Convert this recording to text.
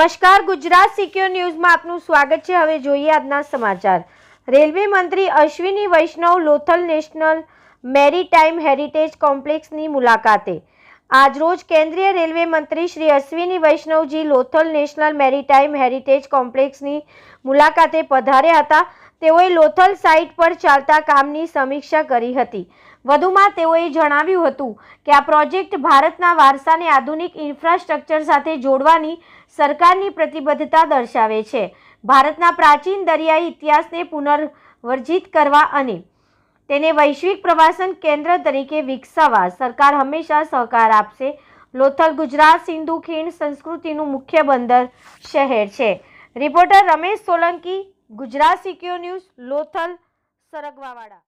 નમસ્કાર, ગુજરાત સિક્યોર ન્યૂઝમાં આપનું સ્વાગત છે। હવે જોઈએ આજના સમાચાર। રેલવે મંત્રી Ashwini Vaishnaw Lothal national maritime heritage કોમ્પ્લેક્સની મુલાકાતે। આજરોજ કેન્દ્રીય રેલવે મંત્રી શ્રી અશ્વિની વૈષ્ણવજી લોથલ નેશનલ મેરીટાઈમ હેરિટેજ કોમ્પ્લેક્સની મુલાકાતે પધાર્યા હતા। તેઓએ લોથલ સાઇટ પર ચાલતા કામની સમીક્ષા કરી હતી। વધુમાં તેઓએ જણાવ્યું હતું કે આ પ્રોજેક્ટ ભારતના વારસાને આધુનિક ઇન્ફ્રાસ્ટ્રક્ચર સાથે જોડવાની સરકારની પ્રતિબદ્ધતા દર્શાવે છે। ભારતના પ્રાચીન દરિયાઈ ઇતિહાસને પુનર્જીવિત કરવા અને તેને વૈશ્વિક પ્રવાસન કેન્દ્ર તરીકે વિકસાવવા સરકાર હંમેશા સહકાર આપશે। લોથલ ગુજરાત સિંધુ ખીણ સંસ્કૃતિનું મુખ્ય બંદર શહેર છે। Reporter Ramesh Solanki, Gujarat secure news, Lothal, સરગવાવાડા।